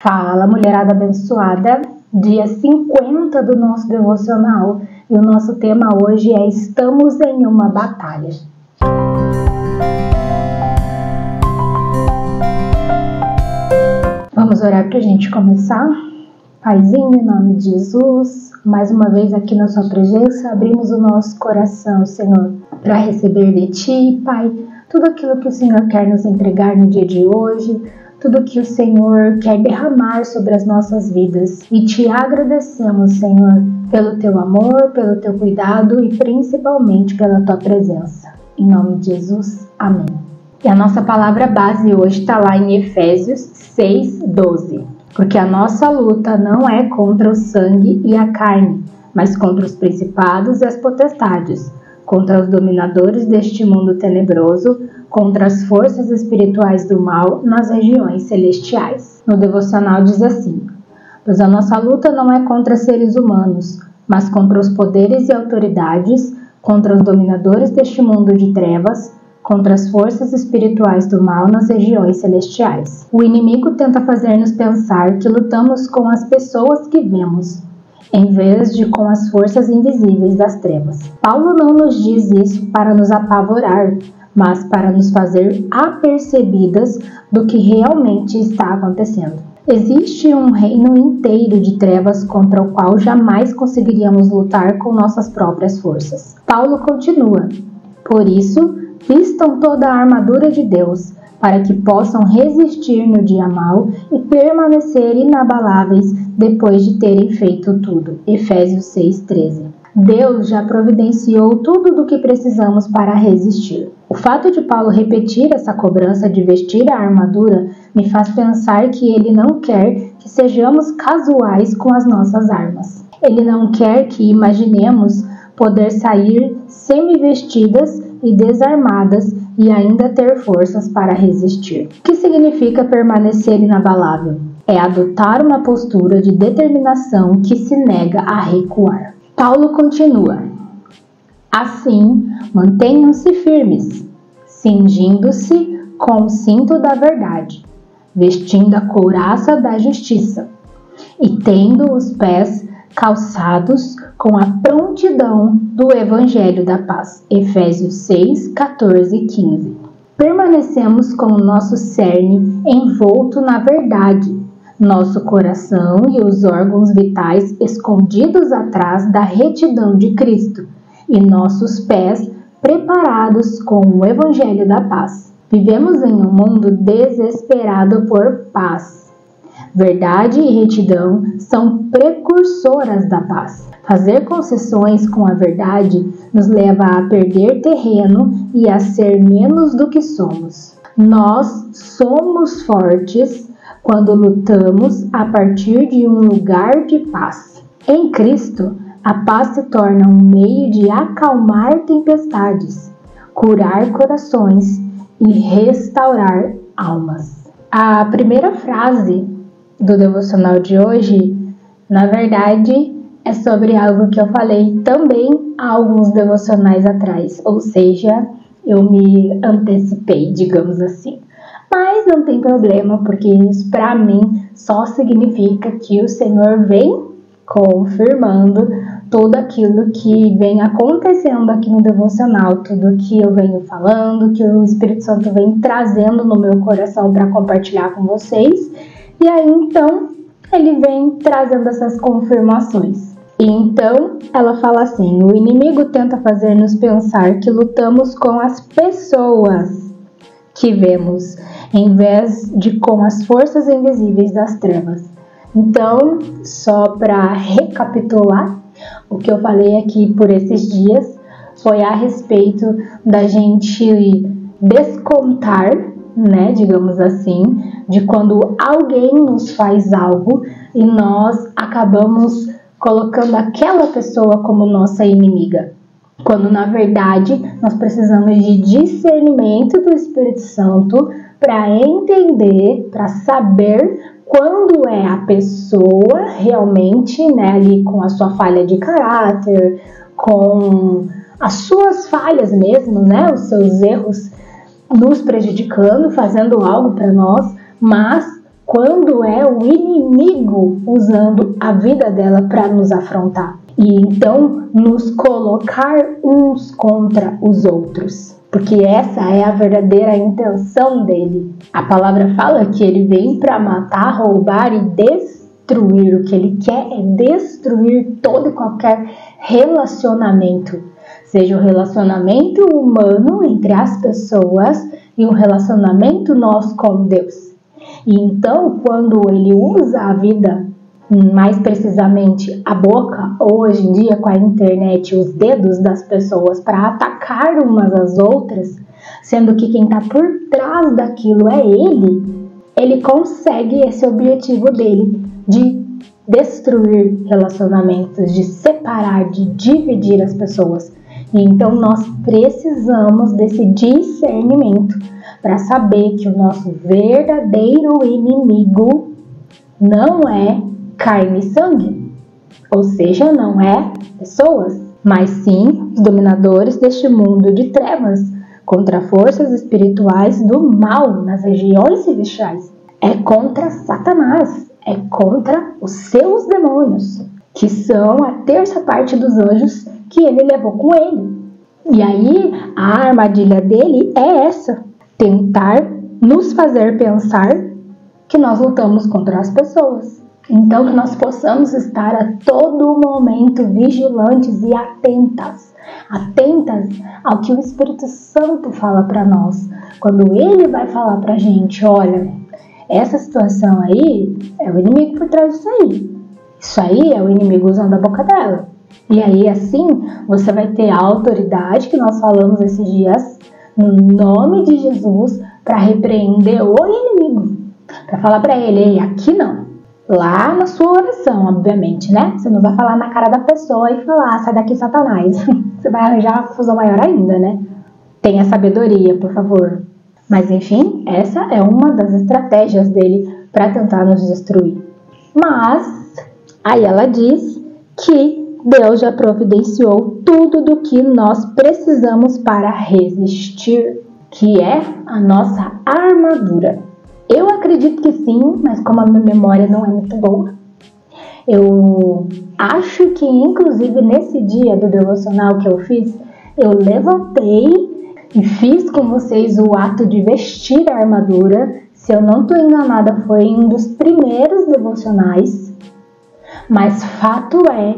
Fala, mulherada abençoada, dia 50 do nosso devocional e o nosso tema hoje é Estamos em uma batalha. Vamos orar para a gente começar? Paizinho, em nome de Jesus, mais uma vez aqui na sua presença, abrimos o nosso coração, Senhor, para receber de Ti, Pai, tudo aquilo que o Senhor quer nos entregar no dia de hoje, tudo que o Senhor quer derramar sobre as nossas vidas. E te agradecemos, Senhor, pelo teu amor, pelo teu cuidado e principalmente pela tua presença. Em nome de Jesus, amém. E a nossa palavra base hoje está lá em Efésios 6:12. Porque a nossa luta não é contra o sangue e a carne, mas contra os principados e as potestades, contra os dominadores deste mundo tenebroso, contra as forças espirituais do mal nas regiões celestiais. No devocional diz assim: pois a nossa luta não é contra seres humanos, mas contra os poderes e autoridades, contra os dominadores deste mundo de trevas, contra as forças espirituais do mal nas regiões celestiais. O inimigo tenta fazer-nos pensar que lutamos com as pessoas que vemos, em vez de com as forças invisíveis das trevas. Paulo não nos diz isso para nos apavorar, mas para nos fazer apercebidas do que realmente está acontecendo. Existe um reino inteiro de trevas contra o qual jamais conseguiríamos lutar com nossas próprias forças. Paulo continua: por isso, vistam toda a armadura de Deus, para que possam resistir no dia mau e permanecer inabaláveis depois de terem feito tudo. Efésios 6:13. Deus já providenciou tudo do que precisamos para resistir. O fato de Paulo repetir essa cobrança de vestir a armadura me faz pensar que ele não quer que sejamos casuais com as nossas armas. Ele não quer que imaginemos poder sair semi-vestidas e desarmadas e ainda ter forças para resistir. O que significa permanecer inabalável? É adotar uma postura de determinação que se nega a recuar. Paulo continua: assim, mantenham-se firmes, cingindo-se com o cinto da verdade, vestindo a couraça da justiça e tendo os pés calçados com a prontidão do Evangelho da Paz. Efésios 6, 14 e 15. Permanecemos com o nosso cerne envolto na verdade, nosso coração e os órgãos vitais escondidos atrás da retidão de Cristo e nossos pés preparados com o Evangelho da Paz. Vivemos em um mundo desesperado por paz. Verdade e retidão são precursoras da paz. Fazer concessões com a verdade nos leva a perder terreno e a ser menos do que somos. Nós somos fortes quando lutamos a partir de um lugar de paz. Em Cristo, a paz se torna um meio de acalmar tempestades, curar corações e restaurar almas. A primeira frase do devocional de hoje, na verdade, é sobre algo que eu falei também há alguns devocionais atrás, ou seja, eu me antecipei, digamos assim. Mas não tem problema, porque isso para mim só significa que o Senhor vem confirmando tudo aquilo que vem acontecendo aqui no devocional, tudo que eu venho falando, que o Espírito Santo vem trazendo no meu coração para compartilhar com vocês. E aí, então, ele vem trazendo essas confirmações. E então, ela fala assim: o inimigo tenta fazer-nos pensar que lutamos com as pessoas que vemos, em vez de com as forças invisíveis das trevas. Então, só para recapitular, o que eu falei aqui por esses dias foi a respeito da gente descontar, né, digamos assim, de quando alguém nos faz algo e nós acabamos colocando aquela pessoa como nossa inimiga. Quando, na verdade, nós precisamos de discernimento do Espírito Santo para entender, para saber quando é a pessoa realmente, né, ali com a sua falha de caráter, com as suas falhas mesmo, né, os seus erros nos prejudicando, fazendo algo para nós, mas quando é o inimigo usando a vida dela para nos afrontar. E então nos colocar uns contra os outros. Porque essa é a verdadeira intenção dele. A palavra fala que ele vem para matar, roubar e destruir. O que ele quer é destruir todo e qualquer relacionamento. Seja o relacionamento humano entre as pessoas e o relacionamento nós com Deus. E então, quando ele usa a vida, mais precisamente a boca, ou hoje em dia com a internet, os dedos das pessoas para atacar umas às outras, sendo que quem está por trás daquilo é ele consegue esse objetivo dele de destruir relacionamentos, de separar, de dividir as pessoas. E então nós precisamos desse discernimento para saber que o nosso verdadeiro inimigo não é carne e sangue, ou seja, não é pessoas, mas sim os dominadores deste mundo de trevas, contra forças espirituais do mal nas regiões celestiais. É contra Satanás, é contra os seus demônios, que são a terça parte dos anjos que ele levou com ele. E aí a armadilha dele é essa: tentar nos fazer pensar que nós lutamos contra as pessoas. Então que nós possamos estar a todo momento vigilantes e atentas ao que o Espírito Santo fala para nós. Quando ele vai falar pra gente, olha, essa situação aí é o inimigo por trás disso aí. Isso aí é o inimigo usando a boca dela. E aí assim você vai ter a autoridade que nós falamos esses dias, no nome de Jesus, para repreender o inimigo. Para falar para ele, ei, aqui não. Lá na sua oração, obviamente, né? Você não vai falar na cara da pessoa e falar, sai daqui, Satanás. Você vai arranjar uma confusão maior ainda, né? Tenha sabedoria, por favor. Mas enfim, essa é uma das estratégias dele para tentar nos destruir. Mas aí ela diz que Deus já providenciou tudo do que nós precisamos para resistir, que é a nossa armadura. Eu acredito que sim, mas como a minha memória não é muito boa, eu acho que inclusive nesse dia do devocional que eu fiz, eu levantei e fiz com vocês o ato de vestir a armadura. Se eu não estou enganada, foi um dos primeiros devocionais, mas fato é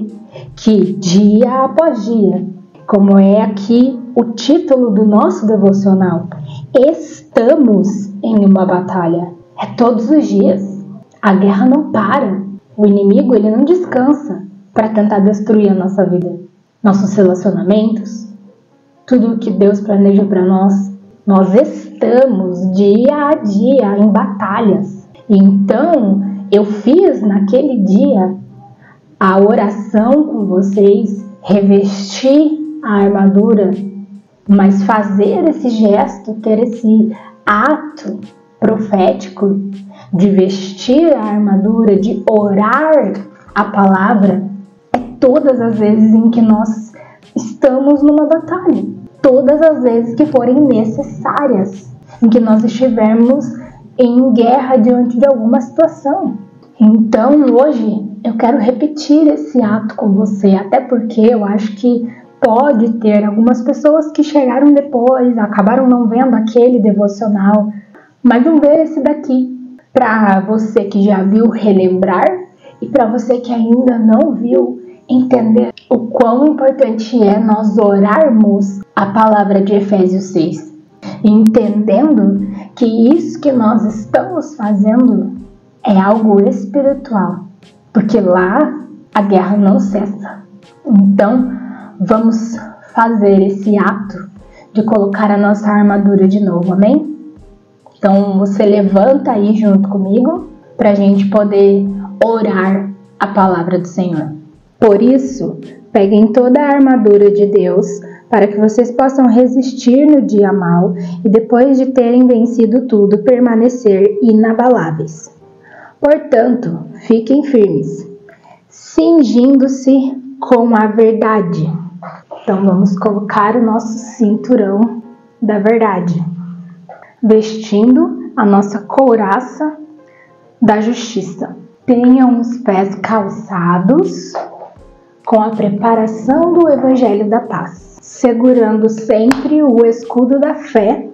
que dia após dia, como é aqui o título do nosso devocional, estamos em uma batalha. É todos os dias. A guerra não para. O inimigo, ele não descansa para tentar destruir a nossa vida. Nossos relacionamentos, tudo o que Deus planeja para nós. Nós estamos dia a dia em batalhas. Então, eu fiz naquele dia a oração com vocês, revestir a armadura, mas fazer esse gesto, ter esse ato profético de vestir a armadura, de orar a palavra, é todas as vezes em que nós estamos numa batalha, todas as vezes que forem necessárias, em que nós estivermos em guerra diante de alguma situação. Então hoje eu quero repetir esse ato com você, até porque eu acho que pode ter algumas pessoas que chegaram depois, acabaram não vendo aquele devocional, mas vão ver esse daqui. Para você que já viu, relembrar, e para você que ainda não viu, entender o quão importante é nós orarmos a palavra de Efésios 6, entendendo que isso que nós estamos fazendo é algo espiritual, porque lá a guerra não cessa. Então vamos fazer esse ato de colocar a nossa armadura de novo, amém? Então você levanta aí junto comigo para a gente poder orar a palavra do Senhor. Por isso, peguem toda a armadura de Deus para que vocês possam resistir no dia mau e depois de terem vencido tudo, permanecer inabaláveis. Portanto, fiquem firmes, cingindo-se com a verdade. Então vamos colocar o nosso cinturão da verdade, vestindo a nossa couraça da justiça. Tenham os pés calçados com a preparação do Evangelho da Paz, segurando sempre o escudo da fé,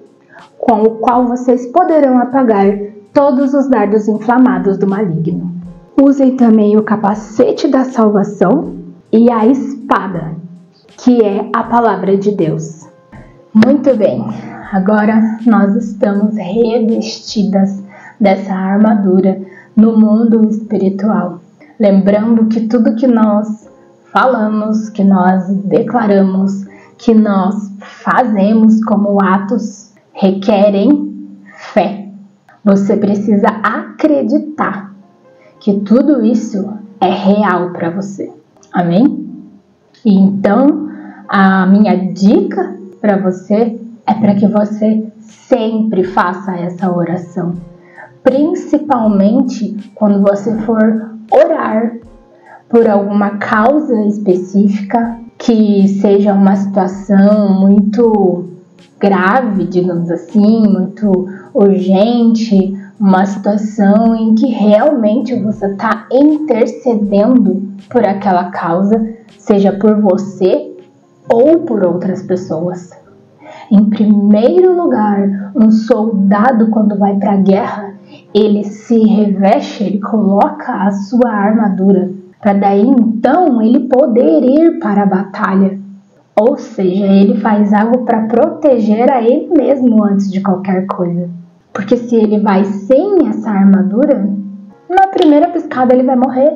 com o qual vocês poderão apagar todos os dardos inflamados do maligno. Usem também o capacete da salvação e a espada, que é a palavra de Deus. Muito bem, agora nós estamos revestidas dessa armadura no mundo espiritual. Lembrando que tudo que nós falamos, que nós declaramos, que nós fazemos como atos requerem fé. Você precisa acreditar que tudo isso é real para você. Amém? E então, a minha dica para você é para que você sempre faça essa oração. Principalmente quando você for orar por alguma causa específica, que seja uma situação muito grave, digamos assim, muito urgente, uma situação em que realmente você está intercedendo por aquela causa, seja por você ou por outras pessoas. Em primeiro lugar, um soldado, quando vai para a guerra, ele se reveste, ele coloca a sua armadura, para daí então ele poder ir para a batalha. Ou seja, ele faz algo para proteger a ele mesmo antes de qualquer coisa. Porque se ele vai sem essa armadura, na primeira piscada ele vai morrer.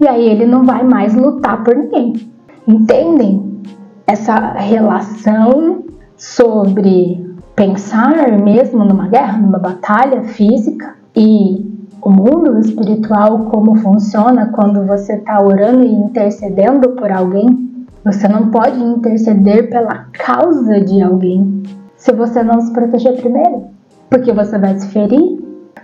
E aí ele não vai mais lutar por ninguém. Entendem essa relação sobre pensar mesmo numa guerra, numa batalha física, e o mundo espiritual, como funciona quando você está orando e intercedendo por alguém? Você não pode interceder pela causa de alguém se você não se proteger primeiro. Porque você vai se ferir,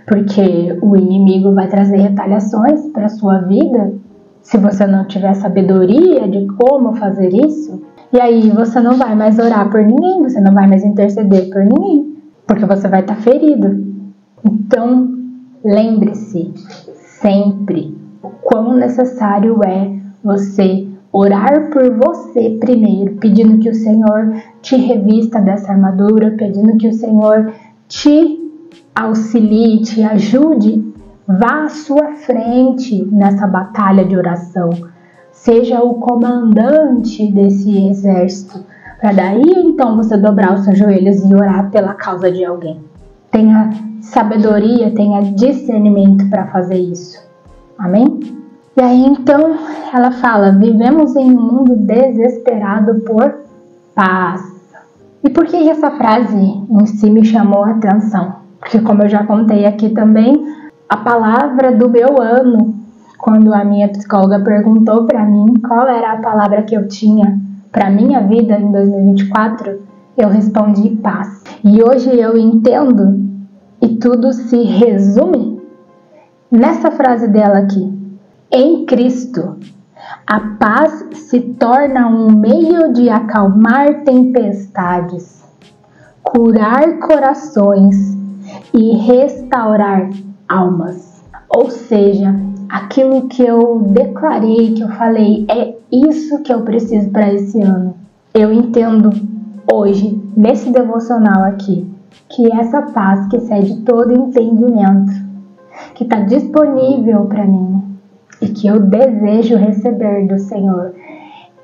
porque o inimigo vai trazer retaliações para a sua vida se você não tiver sabedoria de como fazer isso. E aí você não vai mais orar por ninguém, você não vai mais interceder por ninguém, porque você vai estar ferido. Então, lembre-se sempre o quão necessário é você orar por você primeiro, pedindo que o Senhor te revista dessa armadura, pedindo que o Senhor te auxilie, te ajude, vá à sua frente nessa batalha de oração. Seja o comandante desse exército, para daí então você dobrar os seus joelhos e orar pela causa de alguém. Tenha sabedoria, tenha discernimento para fazer isso. Amém? E aí então ela fala: vivemos em um mundo desesperado por paz. E por que essa frase em si me chamou a atenção? Porque, como eu já contei aqui também, a palavra do meu ano, quando a minha psicóloga perguntou para mim qual era a palavra que eu tinha para minha vida em 2024, eu respondi paz. E hoje eu entendo, e tudo se resume nessa frase dela aqui: em Cristo, a paz se torna um meio de acalmar tempestades, curar corações e restaurar almas. Ou seja, aquilo que eu declarei, que eu falei, é isso que eu preciso para esse ano. Eu entendo hoje, nesse devocional aqui, que essa paz que excede todo entendimento, que está disponível para mim e que eu desejo receber do Senhor,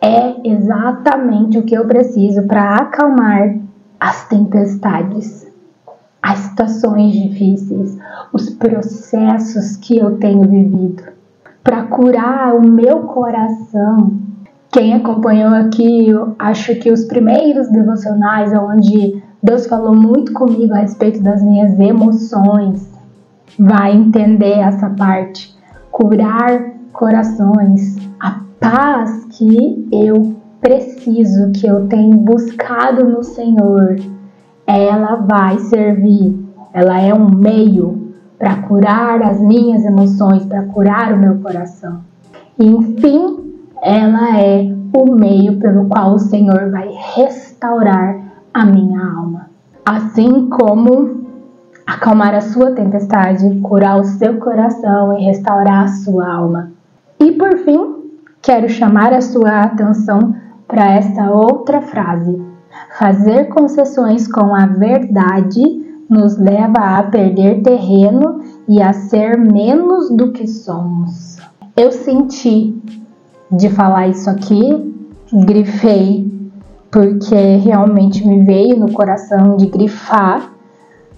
é exatamente o que eu preciso para acalmar as tempestades, as situações difíceis, os processos que eu tenho vivido, para curar o meu coração. Quem acompanhou aqui, eu acho que os primeiros devocionais, onde Deus falou muito comigo a respeito das minhas emoções, vai entender essa parte. Curar corações, a paz que eu preciso, que eu tenho buscado no Senhor, ela vai servir, ela é um meio para curar as minhas emoções, para curar o meu coração. E, enfim, ela é o meio pelo qual o Senhor vai restaurar a minha alma. Assim como acalmar a sua tempestade, curar o seu coração e restaurar a sua alma. E por fim, quero chamar a sua atenção para esta outra frase. Fazer concessões com a verdade nos leva a perder terreno e a ser menos do que somos. Eu senti de falar isso aqui, grifei, porque realmente me veio no coração de grifar.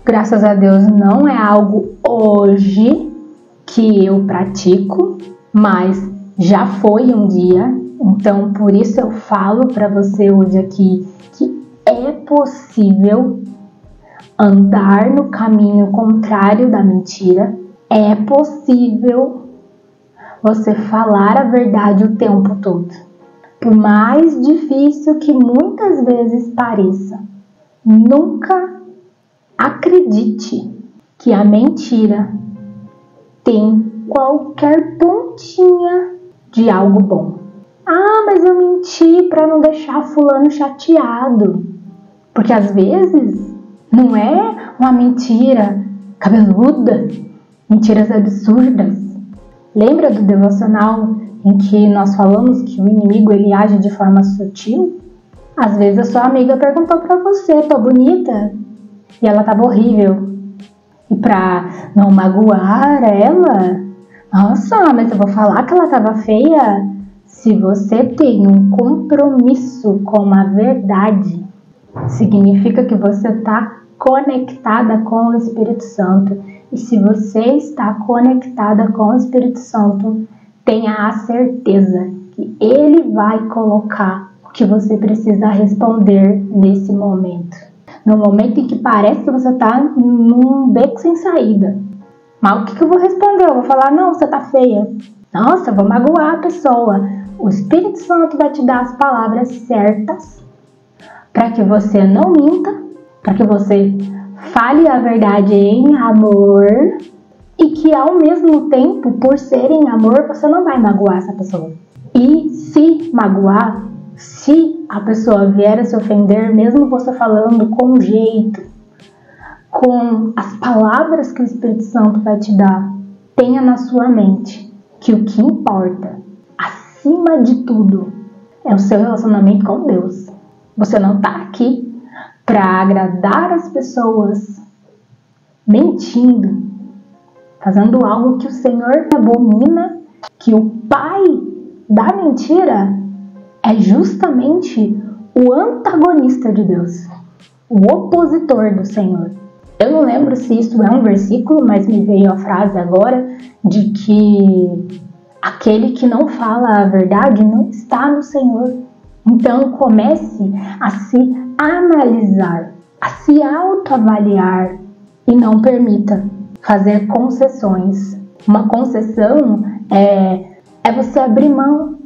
Graças a Deus não é algo hoje que eu pratico, mas já foi um dia. Então por isso eu falo para você hoje aqui que é possível andar no caminho contrário da mentira. É possível você falar a verdade o tempo todo. Por mais difícil que muitas vezes pareça, nunca acredite que a mentira tem qualquer pontinha de algo bom. Ah, mas eu menti para não deixar fulano chateado. Porque às vezes não é uma mentira cabeluda, mentiras absurdas. Lembra do devocional em que nós falamos que o inimigo ele age de forma sutil? Às vezes a sua amiga perguntou para você, tô bonita? E ela tava horrível. E pra não magoar ela, nossa, mas eu vou falar que ela tava feia? Se você tem um compromisso com a verdade, significa que você está conectada com o Espírito Santo. E se você está conectada com o Espírito Santo, tenha a certeza que Ele vai colocar o que você precisa responder nesse momento. No momento em que parece que você está num beco sem saída. Mas o que eu vou responder? Eu vou falar, não, você tá feia. Nossa, eu vou magoar a pessoa. O Espírito Santo vai te dar as palavras certas para que você não minta, para que você fale a verdade em amor e que ao mesmo tempo, por ser em amor, você não vai magoar essa pessoa. E se magoar, se a pessoa vier a se ofender, mesmo você falando com jeito, com as palavras que o Espírito Santo vai te dar, tenha na sua mente que o que importa, acima de tudo, é o seu relacionamento com Deus. Você não está aqui para agradar as pessoas mentindo, fazendo algo que o Senhor abomina, que o pai da mentira é justamente o antagonista de Deus, o opositor do Senhor. Eu não lembro se isso é um versículo, mas me veio a frase agora de que aquele que não fala a verdade não está no Senhor. Então comece a se analisar, a se autoavaliar e não permita fazer concessões. Uma concessão é você abrir mão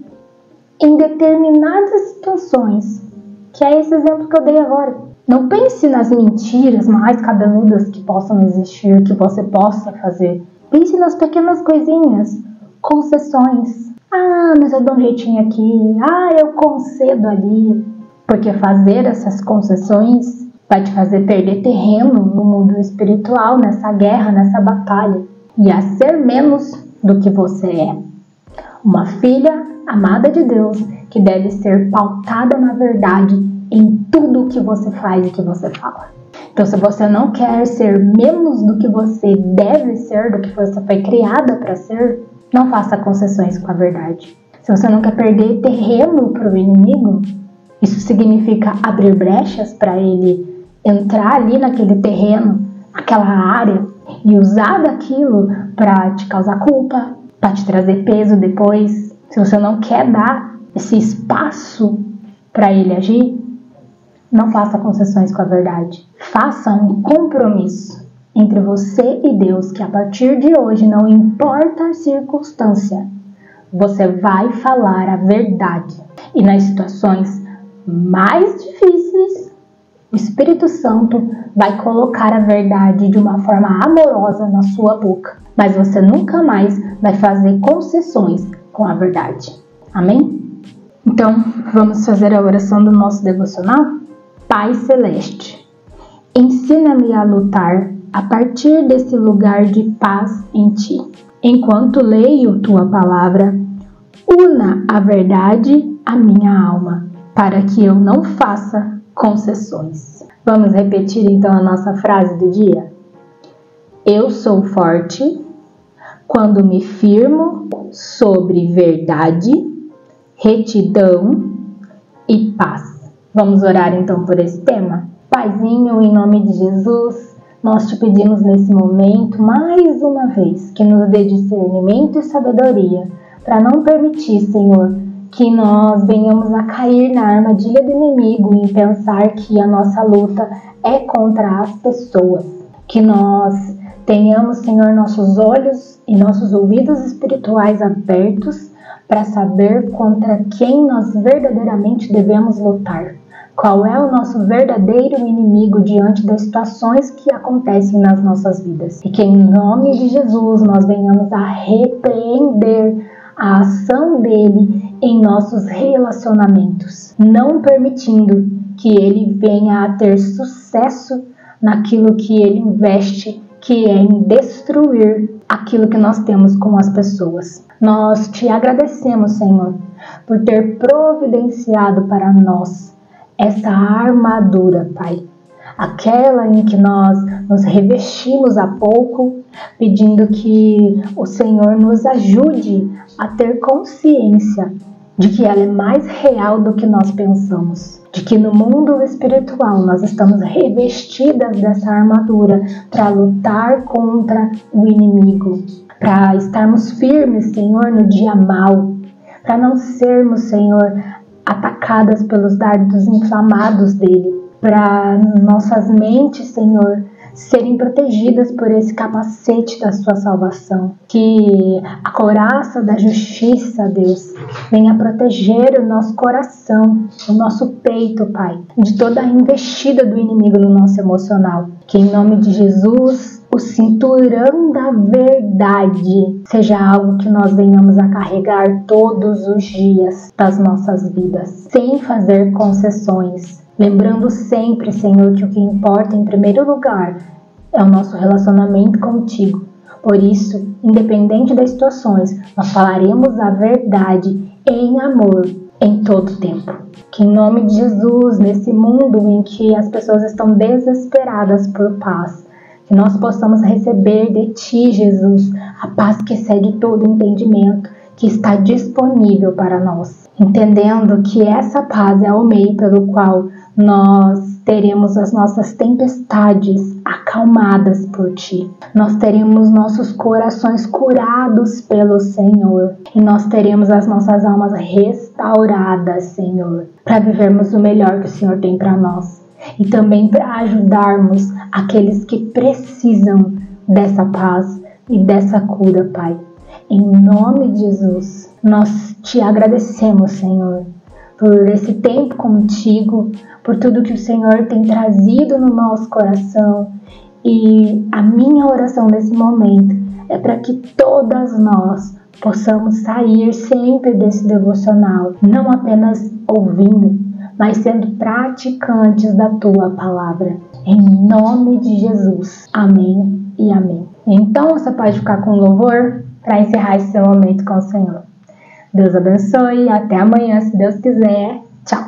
em determinadas situações, que é esse exemplo que eu dei agora. Não pense nas mentiras mais cabeludas que possam existir, que você possa fazer. Pense nas pequenas coisinhas, concessões. Ah, mas eu dou um jeitinho aqui. Ah, eu concedo ali. Porque fazer essas concessões vai te fazer perder terreno no mundo espiritual, nessa guerra, nessa batalha. E a ser menos do que você é. Uma filha amada de Deus que deve ser pautada na verdade em tudo o que você faz e que você fala. Então, se você não quer ser menos do que você deve ser, do que você foi criada para ser, não faça concessões com a verdade. Se você não quer perder terreno para o inimigo, isso significa abrir brechas para ele entrar ali naquele terreno, naquela área, e usar daquilo para te causar culpa, para te trazer peso depois. Se você não quer dar esse espaço para ele agir, não faça concessões com a verdade. Faça um compromisso entre você e Deus, que a partir de hoje, não importa a circunstância, você vai falar a verdade. E nas situações mais difíceis, o Espírito Santo vai colocar a verdade de uma forma amorosa na sua boca. Mas você nunca mais vai fazer concessões com a verdade. Amém? Então, vamos fazer a oração do nosso devocional? Pai Celeste, ensina-me a lutar a partir desse lugar de paz em ti. Enquanto leio tua palavra, una a verdade à minha alma, para que eu não faça concessões. Vamos repetir então a nossa frase do dia? Eu sou forte quando me firmo sobre verdade, retidão e paz. Vamos orar então por esse tema? Paizinho, em nome de Jesus, nós te pedimos nesse momento, mais uma vez, que nos dê discernimento e sabedoria, para não permitir, Senhor, que nós venhamos a cair na armadilha do inimigo em pensar que a nossa luta é contra as pessoas. Que nós tenhamos, Senhor, nossos olhos e nossos ouvidos espirituais abertos para saber contra quem nós verdadeiramente devemos lutar. Qual é o nosso verdadeiro inimigo diante das situações que acontecem nas nossas vidas. E que em nome de Jesus nós venhamos a repreender a ação dele em nossos relacionamentos, não permitindo que ele venha a ter sucesso naquilo que ele investe, que é em destruir aquilo que nós temos com as pessoas. Nós te agradecemos, Senhor, por ter providenciado para nós essa armadura, Pai. Aquela em que nós nos revestimos há pouco, pedindo que o Senhor nos ajude a ter consciência de que ela é mais real do que nós pensamos. De que no mundo espiritual nós estamos revestidas dessa armadura para lutar contra o inimigo, para estarmos firmes, Senhor, no dia mau, para não sermos, Senhor, atacadas pelos dardos inflamados dele, para nossas mentes, Senhor, serem protegidas por esse capacete da sua salvação. Que a couraça da justiça, Deus, venha proteger o nosso coração, o nosso peito, Pai, de toda a investida do inimigo no nosso emocional. Que em nome de Jesus, o cinturão da verdade seja algo que nós venhamos a carregar todos os dias das nossas vidas, sem fazer concessões. Lembrando sempre, Senhor, que o que importa em primeiro lugar é o nosso relacionamento contigo. Por isso, independente das situações, nós falaremos a verdade em amor em todo tempo. Que em nome de Jesus, nesse mundo em que as pessoas estão desesperadas por paz, que nós possamos receber de Ti, Jesus, a paz que excede todo entendimento, que está disponível para nós. Entendendo que essa paz é o meio pelo qual nós teremos as nossas tempestades acalmadas por Ti. Nós teremos nossos corações curados pelo Senhor. E nós teremos as nossas almas restauradas, Senhor, para vivermos o melhor que o Senhor tem para nós. E também para ajudarmos aqueles que precisam dessa paz e dessa cura, Pai. Em nome de Jesus, nós Te agradecemos, Senhor, por esse tempo contigo, por tudo que o Senhor tem trazido no nosso coração. E a minha oração nesse momento é para que todas nós possamos sair sempre desse devocional, não apenas ouvindo, mas sendo praticantes da Tua palavra. Em nome de Jesus. Amém e amém. Então você pode ficar com louvor para encerrar esse seu momento com o Senhor. Deus abençoe. Até amanhã, se Deus quiser. Tchau.